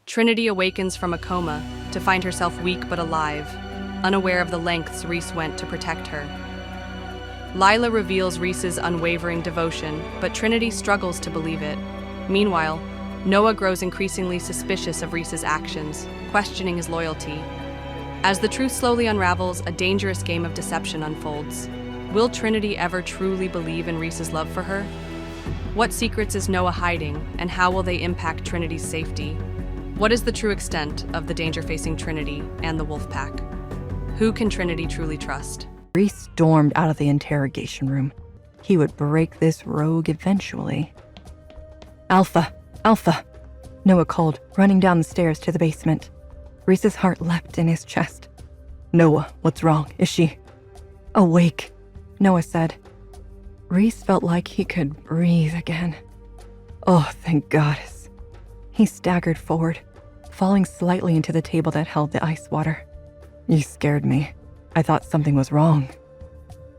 Trinity awakens from a coma to find herself weak but alive, unaware of the lengths Reece went to protect her. Lyla reveals Reece's unwavering devotion, but Trinity struggles to believe it. Meanwhile, Noah grows increasingly suspicious of Reece's actions, questioning his loyalty. As the truth slowly unravels, a dangerous game of deception unfolds. Will Trinity ever truly believe in Reece's love for her? What secrets is Noah hiding, and how will they impact Trinity's safety? What is the true extent of the danger facing Trinity and the wolf pack? Who can Trinity truly trust? Reece stormed out of the interrogation room. He would break this rogue eventually. Alpha! Alpha! Noah called, running down the stairs to the basement. Reece's heart leapt in his chest. Noah, what's wrong? Is she awake? Noah said. Reece felt like he could breathe again. Oh, thank goddess. He staggered forward, falling slightly into the table that held the ice water. You scared me. I thought something was wrong.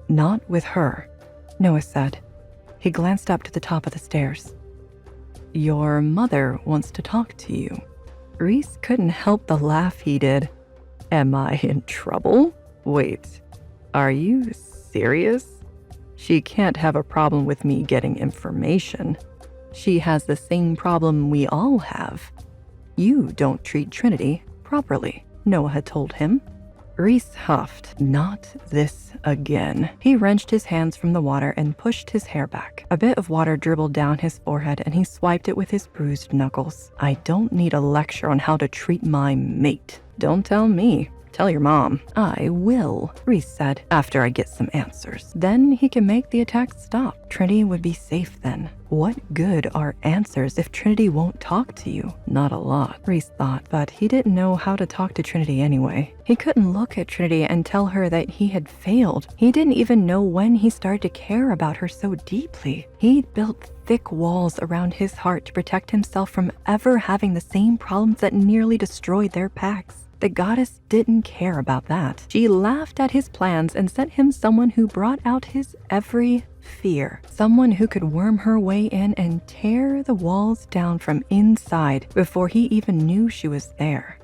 Not with her, Noah said. He glanced up to the top of the stairs. Your mother wants to talk to you. Reece couldn't help the laugh he did. Am I in trouble? Wait, are you serious? She can't have a problem with me getting information. She has the same problem we all have. You don't treat Trinity properly, Noah had told him. Reece huffed. Not this again. He wrenched his hands from the water and pushed his hair back. A bit of water dribbled down his forehead and he swiped it with his bruised knuckles. I don't need a lecture on how to treat my mate. Don't tell me. Tell your mom. I will, Reece said, after I get some answers. Then he can make the attack stop. Trinity would be safe then. What good are answers if Trinity won't talk to you? Not a lot, Reece thought, but he didn't know how to talk to Trinity anyway. He couldn't look at Trinity and tell her that he had failed. He didn't even know when he started to care about her so deeply. He'd built thick walls around his heart to protect himself from ever having the same problems that nearly destroyed their packs. The goddess didn't care about that. She laughed at his plans and sent him someone who brought out his every fear. Someone who could worm her way in and tear the walls down from inside before he even knew she was there.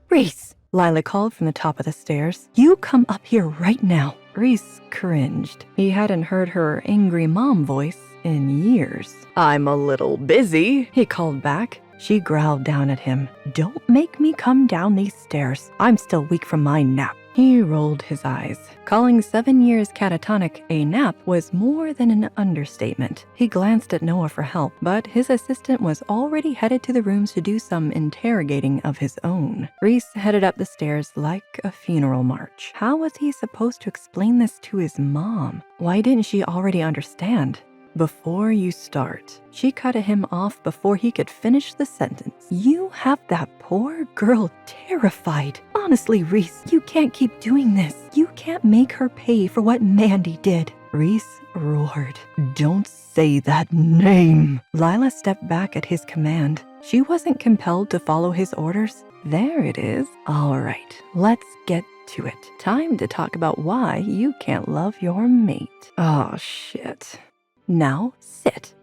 Reece, Lyla called from the top of the stairs. You come up here right now. Reece cringed. He hadn't heard her angry mom voice in years. I'm a little busy, he called back. She growled down at him. Don't make me come down these stairs. I'm still weak from my nap. He rolled his eyes. Calling 7 years catatonic a nap was more than an understatement. He glanced at Noah for help, but his assistant was already headed to the rooms to do some interrogating of his own. Reece headed up the stairs like a funeral march. How was he supposed to explain this to his mom? Why didn't she already understand? Before you start, she cut him off before he could finish the sentence. You have that poor girl terrified. Honestly, Reece, you can't keep doing this. You can't make her pay for what Mandy did. Reece roared. Don't say that name. Lyla stepped back at his command. She wasn't compelled to follow his orders. There it is. All right, let's get to it. Time to talk about why you can't love your mate. Oh, shit. Now, sit.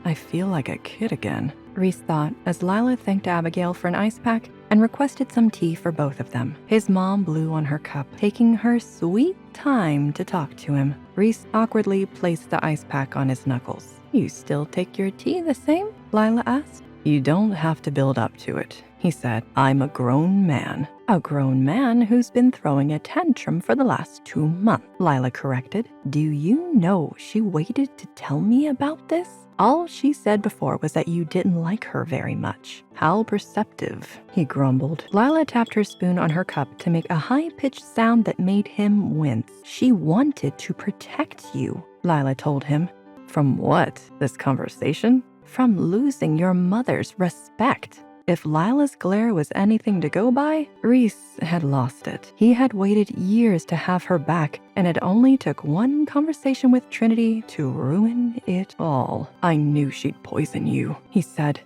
I feel like a kid again, Reece thought as Lyla thanked Abigail for an ice pack and requested some tea for both of them. His mom blew on her cup, taking her sweet time to talk to him. Reece awkwardly placed the ice pack on his knuckles. You still take your tea the same? Lyla asked. You don't have to build up to it, he said. I'm a grown man. A grown man who's been throwing a tantrum for the last 2 months, Lyla corrected. Do you know she waited to tell me about this? All she said before was that you didn't like her very much. How perceptive, he grumbled. Lyla tapped her spoon on her cup to make a high-pitched sound that made him wince. She wanted to protect you, Lyla told him. From what? This conversation? From losing your mother's respect. If Lyla's glare was anything to go by, Reece had lost it. He had waited years to have her back, and it only took one conversation with Trinity to ruin it all. I knew she'd poison you, he said.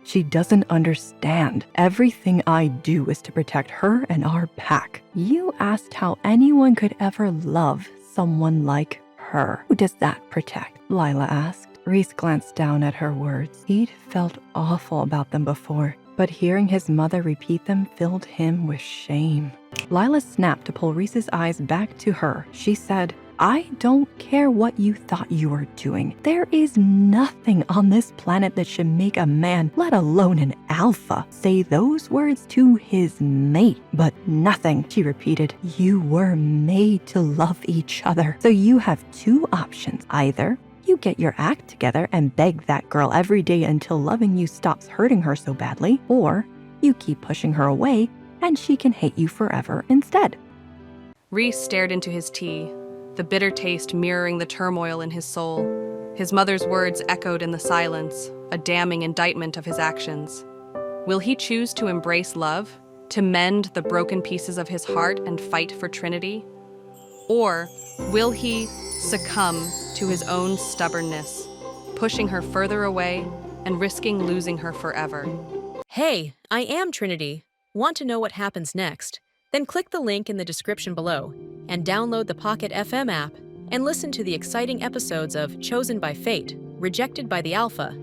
She doesn't understand. Everything I do is to protect her and our pack. You asked how anyone could ever love someone like her. Who does that protect? Lyla asked. Reece glanced down at her words. He'd felt awful about them before. but hearing his mother repeat them filled him with shame. Lyla snapped to pull Reece's eyes back to her. She said, "I don't care what you thought you were doing. There is nothing on this planet that should make a man, let alone an alpha, say those words to his mate. But nothing," she repeated. "You were made to love each other. So you have two options. Either you get your act together and beg that girl every day until loving you stops hurting her so badly, or you keep pushing her away and she can hate you forever instead." Reece stared into his tea, the bitter taste mirroring the turmoil in his soul. His mother's words echoed in the silence, a damning indictment of his actions. Will he choose to embrace love, to mend the broken pieces of his heart and fight for Trinity? Or will he succumb to his own stubbornness, pushing her further away and risking losing her forever? Hey, I am Trinity. Want to know what happens next? Then click the link in the description below and download the Pocket FM app and listen to the exciting episodes of Chosen by Fate, Rejected by the Alpha,